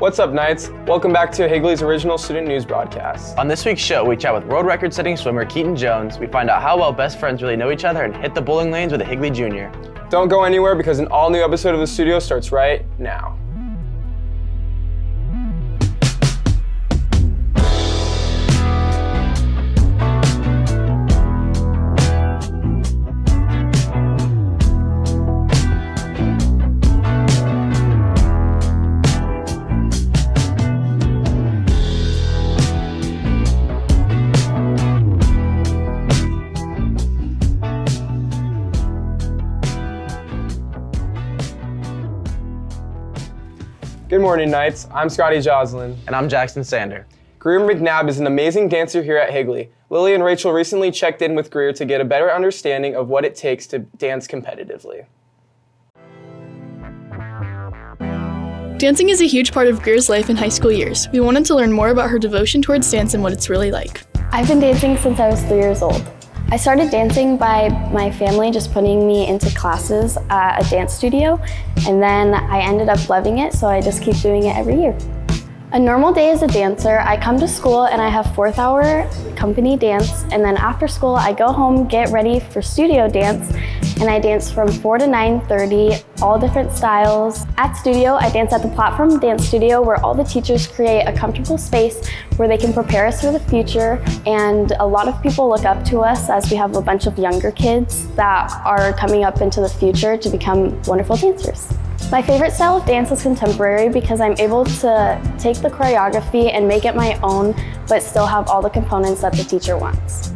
What's up, Knights? Welcome back to Higley's original student news broadcast. On this week's show, we chat with world record-setting swimmer Keaton Jones. We find out how well best friends really know each other and hit the bowling lanes with a Higley Jr. Don't go anywhere because an all-new episode of The Studio starts right now. Good morning, Knights. I'm Scotty Joslin. And I'm Jackson Sander. Greer McNabb is an amazing dancer here at Higley. Lily and Rachel recently checked in with Greer to get a better understanding of what it takes to dance competitively. Dancing is a huge part of Greer's life in high school years. We wanted to learn more about her devotion towards dance and what it's really like. I've been dancing since I was 3 years old. I started dancing by my family just putting me into classes at a dance studio, and then I ended up loving it, so I just keep doing it every year. A normal day as a dancer, I come to school and I have 4th-hour company dance, and then after school I go home, get ready for studio dance, and I dance from 4 to 9:30, all different styles. At studio, I dance at the Platform Dance Studio where all the teachers create a comfortable space where they can prepare us for the future, and a lot of people look up to us as we have a bunch of younger kids that are coming up into the future to become wonderful dancers. My favorite style of dance is contemporary because I'm able to take the choreography and make it my own, but still have all the components that the teacher wants.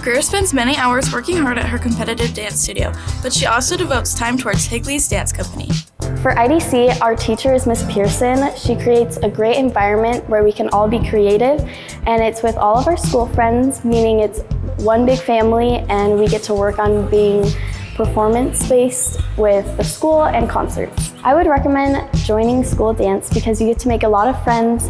Greer spends many hours working hard at her competitive dance studio, but she also devotes time towards Higley's dance company. For IDC, our teacher is Miss Pearson. She creates a great environment where we can all be creative, and it's with all of our school friends, meaning it's one big family, and we get to work on being performance-based with the school and concerts. I would recommend joining school dance because you get to make a lot of friends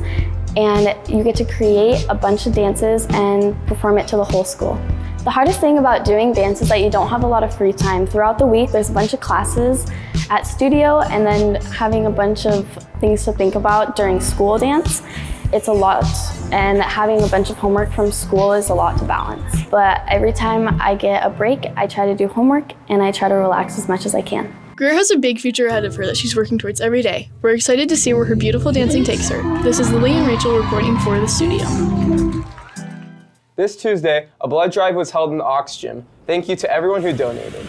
and you get to create a bunch of dances and perform it to the whole school. The hardest thing about doing dance is that you don't have a lot of free time. Throughout the week, there's a bunch of classes at studio and then having a bunch of things to think about during school dance. It's a lot, and having a bunch of homework from school is a lot to balance. But every time I get a break, I try to do homework and I try to relax as much as I can. Greer has a big future ahead of her that she's working towards every day. We're excited to see where her beautiful dancing takes her. This is Lily and Rachel reporting for The Studio. This Tuesday, a blood drive was held in the Aux Gym. Thank you to everyone who donated.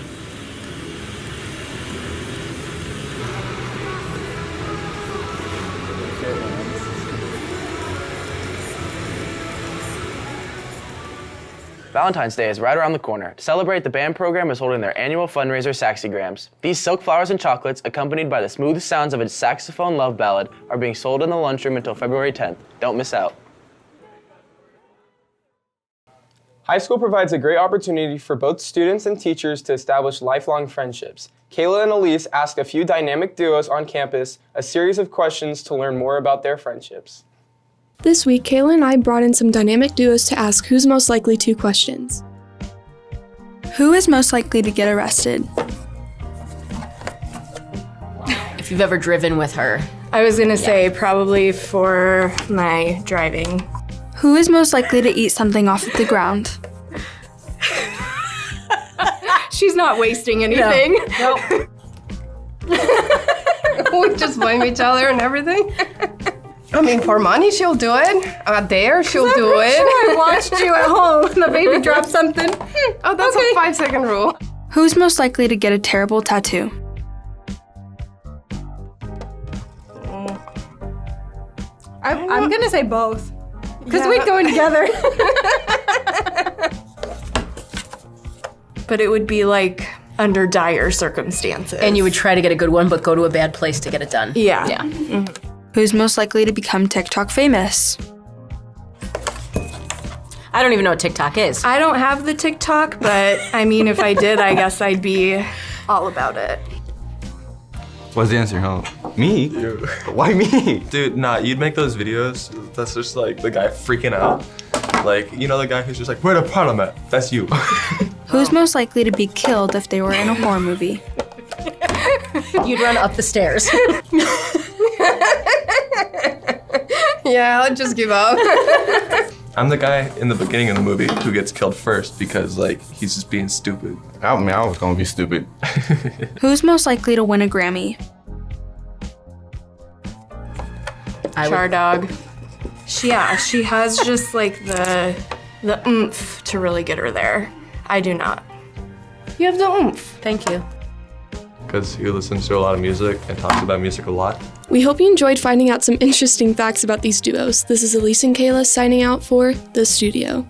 Valentine's Day is right around the corner. To celebrate, the band program is holding their annual fundraiser, Saxygrams. These silk flowers and chocolates, accompanied by the smooth sounds of a saxophone love ballad, are being sold in the lunchroom until February 10th. Don't miss out. High school provides a great opportunity for both students and teachers to establish lifelong friendships. Kayla and Elise asked a few dynamic duos on campus a series of questions to learn more about their friendships. This week, Kayla and I brought in some dynamic duos to ask who's most likely to questions. Who is most likely to get arrested? If you've ever driven with her. I was gonna say probably for my driving. Who is most likely to eat something off of the ground? She's not wasting anything. Nope. We just blame each other and everything. I mean, for money, she'll do it. Out there, she'll do it. Sure, I watched you at home. The baby dropped something. Oh, that's okay. A 5-second rule. Who's most likely to get a terrible tattoo? I'm gonna say both. Because we go in together. But it would be like under dire circumstances. And you would try to get a good one, but go to a bad place to get it done. Yeah. Mm-hmm. Who's most likely to become TikTok famous? I don't even know what TikTok is. I don't have the TikTok, but I mean, if I did, I guess I'd be all about it. What's the answer, huh? Me? Why me? Dude, nah, you'd make those videos that's just like the guy freaking out. Like, you know the guy who's just like, where the parliament? That's you. Who's most likely to be killed if they were in a horror movie? You'd run up the stairs. Yeah, I'll just give up. I'm the guy in the beginning of the movie who gets killed first because, like, he's just being stupid. I mean, I was gonna be stupid. Who's most likely to win a Grammy? Dog. She has just like the oomph to really get her there. I do not. You have the oomph. Thank you. Because he listens to a lot of music and talks about music a lot. We hope you enjoyed finding out some interesting facts about these duos. This is Elise and Kayla signing out for The Studio.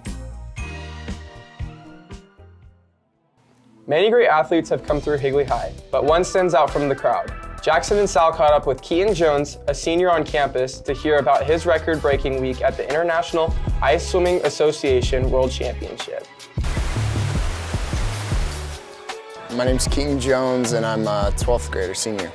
Many great athletes have come through Higley High, but one stands out from the crowd. Jackson and Sal caught up with Keaton Jones, a senior on campus, to hear about his record-breaking week at the International Ice Swimming Association World Championship. My name's Keaton Jones, and I'm a 12th grader senior.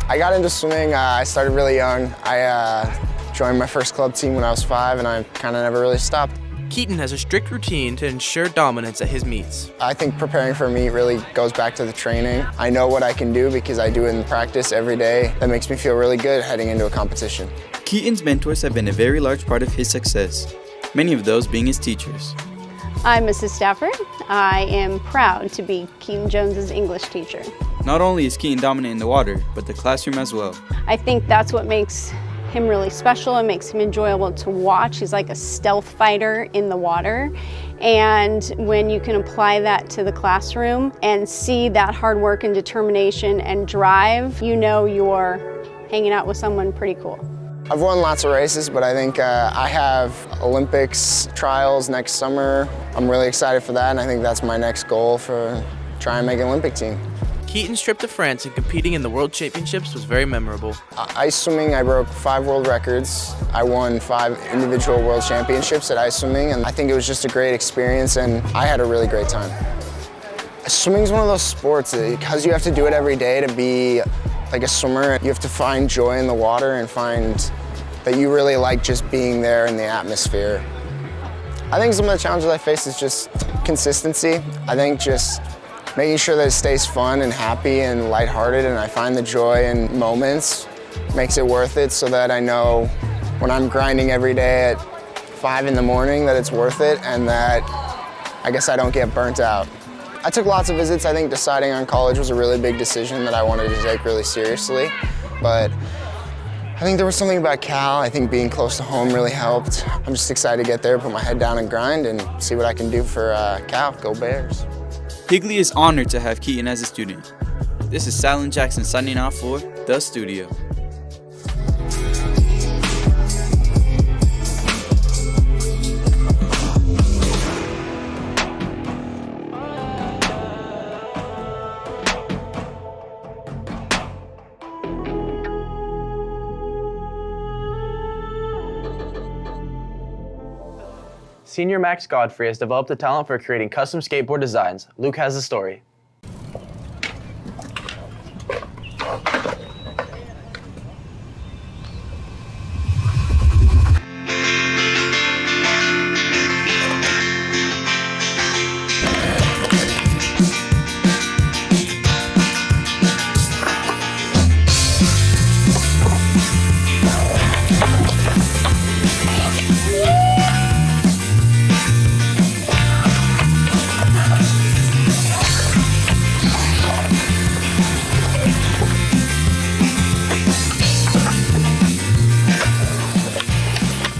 I got into swimming, I started really young. I joined my first club team when I was 5, and I kind of never really stopped. Keaton has a strict routine to ensure dominance at his meets. I think preparing for a meet really goes back to the training. I know what I can do because I do it in practice every day. That makes me feel really good heading into a competition. Keaton's mentors have been a very large part of his success, many of those being his teachers. I'm Mrs. Stafford. I am proud to be Keaton Jones's English teacher. Not only is Keaton dominant in the water, but the classroom as well. I think that's what makes him really special and makes him enjoyable to watch. He's like a stealth fighter in the water. And when you can apply that to the classroom and see that hard work and determination and drive, you know you're hanging out with someone pretty cool. I've won lots of races, but I think I have Olympics trials next summer. I'm really excited for that, and I think that's my next goal for trying to make an Olympic team. Keaton's trip to France and competing in the World Championships was very memorable. Ice swimming, I broke 5 world records. I won 5 individual world championships at ice swimming, and I think it was just a great experience, and I had a really great time. Swimming is one of those sports that, because you have to do it every day to be like a swimmer, you have to find joy in the water and find that you really like just being there in the atmosphere. I think some of the challenges I face is just consistency. I think just making sure that it stays fun and happy and lighthearted, and I find the joy in moments makes it worth it, so that I know when I'm grinding every day at 5 in the morning that it's worth it, and that I guess I don't get burnt out. I took lots of visits. I think deciding on college was a really big decision that I wanted to take really seriously, but I think there was something about Cal. I think being close to home really helped. I'm just excited to get there, put my head down and grind, and see what I can do for Cal. Go Bears. Higley is honored to have Keaton as a student. This is Sal and Jackson signing off for The Studio. Senior Max Godfrey has developed a talent for creating custom skateboard designs. Luke has the story.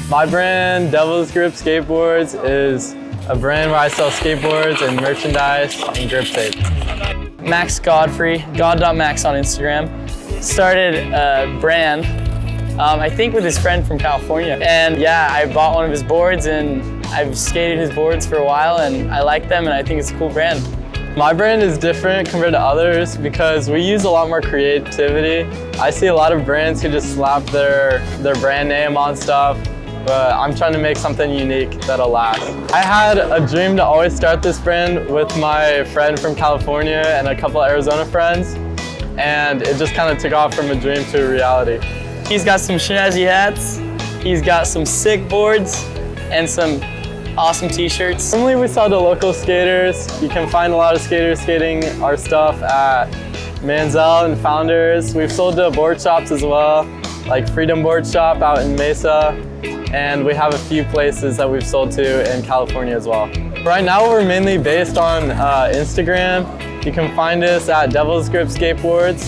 My brand, Devil's Grip Skateboards, is a brand where I sell skateboards and merchandise and grip tape. Max Godfrey, God.Max on Instagram, started a brand, I think with his friend from California. And yeah, I bought one of his boards and I've skated his boards for a while and I like them and I think it's a cool brand. My brand is different compared to others because we use a lot more creativity. I see a lot of brands who just slap their brand name on stuff, but I'm trying to make something unique that'll last. I had a dream to always start this brand with my friend from California and a couple of Arizona friends, and it just kind of took off from a dream to a reality. He's got some snazzy hats, he's got some sick boards, and some awesome t-shirts. Normally we sell to local skaters. You can find a lot of skaters skating our stuff at Manziel and Founders. We've sold to board shops as well, like Freedom Board Shop out in Mesa. And we have a few places that we've sold to in California as well. Right now we're mainly based on Instagram. You can find us at Devil's Grip Skateboards,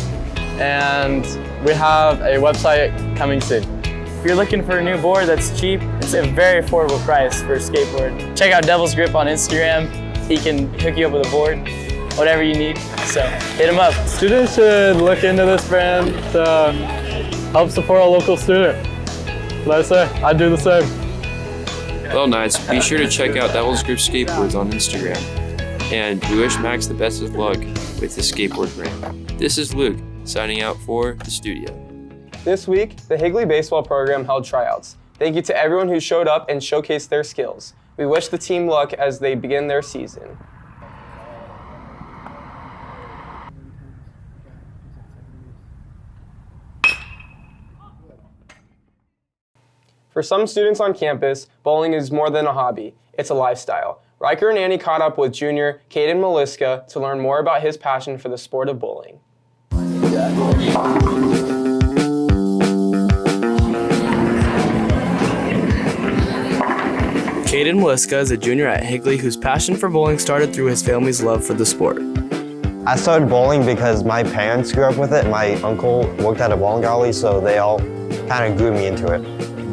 and we have a website coming soon. If you're looking for a new board that's cheap, it's a very affordable price for a skateboard. Check out Devil's Grip on Instagram. He can hook you up with a board, whatever you need, so hit him up. Students should look into this brand to help support a local student. What I say, I do the same. Well, Knights, be sure to check out Devil's Grip Skateboards on Instagram. And we wish Max the best of luck with his skateboard brand. This is Luke, signing out for the studio. This week, the Higley baseball program held tryouts. Thank you to everyone who showed up and showcased their skills. We wish the team luck as they begin their season. For some students on campus, bowling is more than a hobby, it's a lifestyle. Riker and Annie caught up with junior Caden Maliska to learn more about his passion for the sport of bowling. Caden Maliska is a junior at Higley whose passion for bowling started through his family's love for the sport. I started bowling because my parents grew up with it. My uncle worked at a bowling alley, so they all kind of grew me into it.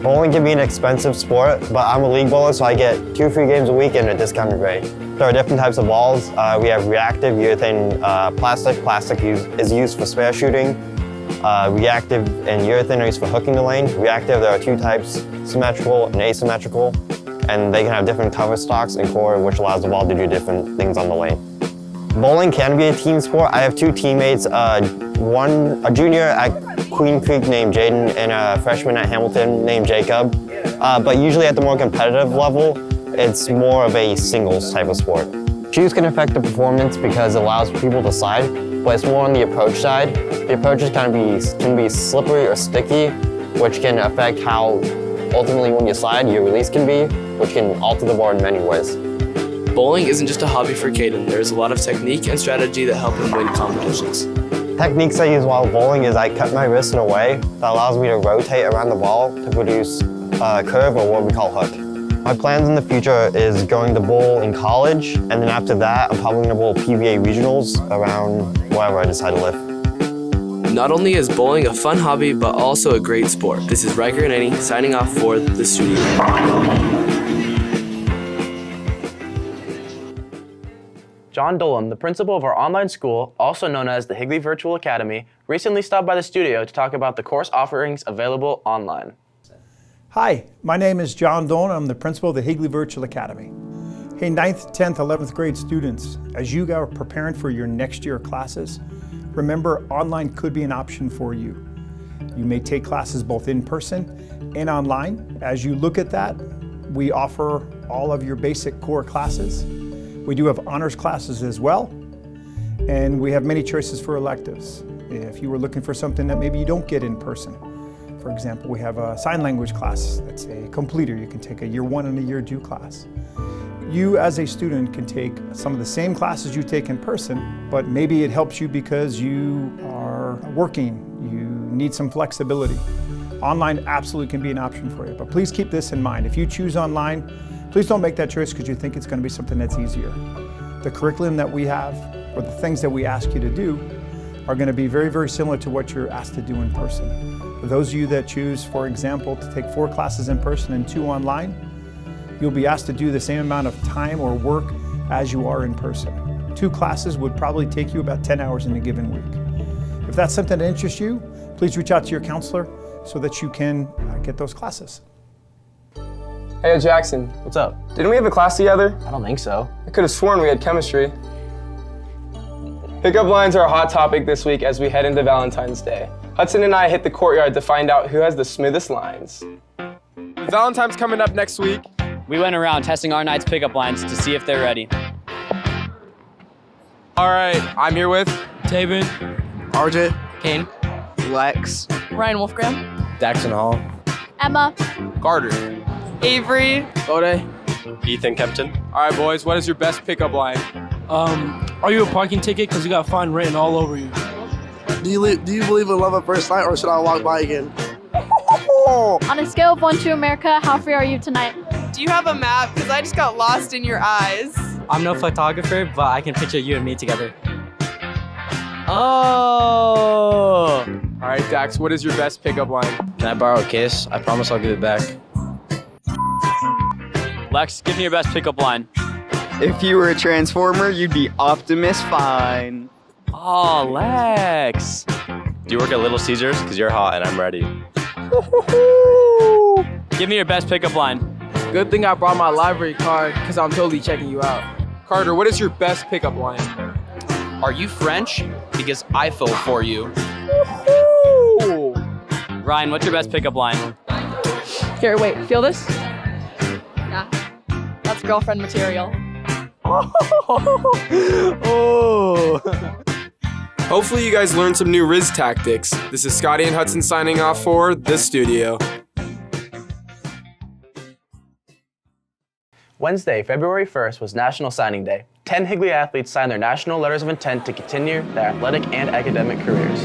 Bowling can be an expensive sport, but I'm a league bowler, so I get 2 free games a week and a discounted rate. There are different types of balls. We have reactive, urethane, plastic. Plastic is used for spare shooting. Reactive and urethane are used for hooking the lane. Reactive, there are 2 types, symmetrical and asymmetrical, and they can have different cover stocks and core, which allows the ball to do different things on the lane. Bowling can be a team sport. I have 2 teammates, a junior at Queen Creek named Jaden and a freshman at Hamilton named Jacob. But usually at the more competitive level, it's more of a singles type of sport. Shoes can affect the performance because it allows people to slide, but it's more on the approach side. The approaches can be slippery or sticky, which can affect how ultimately when you slide, your release can be, which can alter the board in many ways. Bowling isn't just a hobby for Caden. There's a lot of technique and strategy that help him win competitions. Techniques I use while bowling is I cut my wrist in a way that allows me to rotate around the ball to produce a curve, or what we call hook. My plans in the future is going to bowl in college, and then after that, I'm probably going to bowl PBA regionals around wherever I decide to live. Not only is bowling a fun hobby, but also a great sport. This is Riker and Annie signing off for the studio. John Dolan, the principal of our online school, also known as the Higley Virtual Academy, recently stopped by the studio to talk about the course offerings available online. Hi, my name is John Dolan. I'm the principal of the Higley Virtual Academy. Hey, 9th, 10th, 11th grade students, as you are preparing for your next year classes, remember online could be an option for you. You may take classes both in person and online. As you look at that, we offer all of your basic core classes. We do have honors classes as well, and we have many choices for electives. If you were looking for something that maybe you don't get in person, for example, we have a sign language class that's a completer. You can take a year 1 and a year 2 class. You as a student can take some of the same classes you take in person, but maybe it helps you because you are working, you need some flexibility. Online absolutely can be an option for you, but please keep this in mind. If you choose online, please don't make that choice because you think it's going to be something that's easier. The curriculum that we have, or the things that we ask you to do, are going to be very, very similar to what you're asked to do in person. For those of you that choose, for example, to take 4 classes in person and 2 online, you'll be asked to do the same amount of time or work as you are in person. 2 classes would probably take you about 10 hours in a given week. If that's something that interests you, please reach out to your counselor so that you can get those classes. Hey, Jackson. What's up? Didn't we have a class together? I don't think so. I could have sworn we had chemistry. Pickup lines are a hot topic this week as we head into Valentine's Day. Hudson and I hit the courtyard to find out who has the smoothest lines. Valentine's coming up next week. We went around testing our Knights pickup lines to see if they're ready. All right, I'm here with Taven, RJ, Kane, Lex, Ryan Wolfgram, Daxton Hall, Emma, Carter, Avery, Bode, Ethan Kempton. All right, boys, what is your best pickup line? Are you a parking ticket? Because you got fine written all over you. Do you believe in love at first sight, or should I walk by again? On a scale of 1 to America, how free are you tonight? Do you have a map? Because I just got lost in your eyes. I'm no photographer, but I can picture you and me together. Oh! All right, Dax, what is your best pickup line? Can I borrow a kiss? I promise I'll give it back. Lex, give me your best pickup line. If you were a Transformer, you'd be Optimus Fine. Oh, Lex. Do you work at Little Caesars? Because you're hot and I'm ready. Give me your best pickup line. Good thing I brought my library card, because I'm totally checking you out. Carter, what is your best pickup line? Are you French? Because I fell for you. Ryan, what's your best pickup line? Here, wait, feel this? Yeah. That's girlfriend material. Oh. Hopefully you guys learned some new Riz tactics. This is Scotty and Hudson signing off for The Studio. Wednesday, February 1st was National Signing Day. 10 Higley athletes signed their national letters of intent to continue their athletic and academic careers.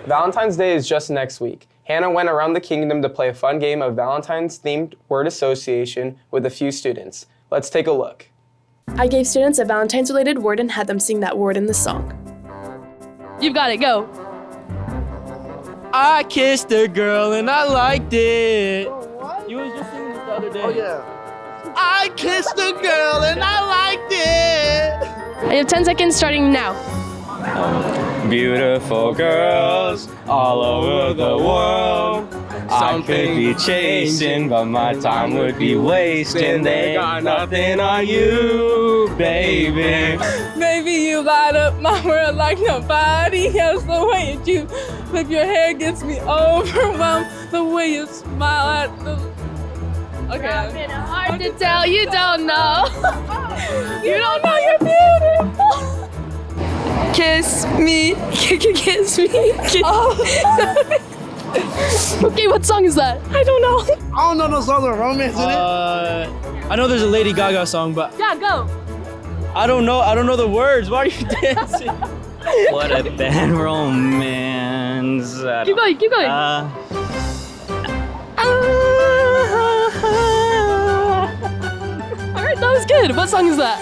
Valentine's Day is just next week. Hannah went around the kingdom to play a fun game of Valentine's-themed word association with a few students. Let's take a look. I gave students a Valentine's-related word and had them sing that word in the song. You've got it, go. I kissed a girl and I liked it. What? You was just singing this the other day. Oh, yeah. I kissed a girl and I liked it. I have 10 seconds starting now. Beautiful girls all over the world. I could be chasing, but my time would be wasting. They got nothing on you, baby. Maybe you light up my world like nobody else. The way that you flip your hair gets me overwhelmed. The way you smile at the... Okay. It's hard to tell, you don't know. You don't know you're beautiful. Kiss me, kiss me, kiss. Oh. Okay, what song is that? I don't know. I don't know no songs with romance in it. I know there's a Lady Gaga song, but Yeah, go. I don't know the words. Why are you dancing? What a bad romance. Keep going, keep going. Alright, that was good. What song is that?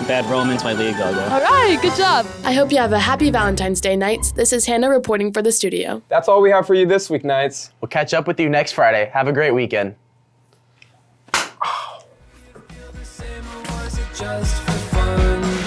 Bad Romance by Lady Gaga. Alright, good job. I hope you have a happy Valentine's Day, Knights. This is Hannah reporting for The Studio. That's all we have for you this week, Knights. We'll catch up with you next Friday. Have a great weekend. Just for fun.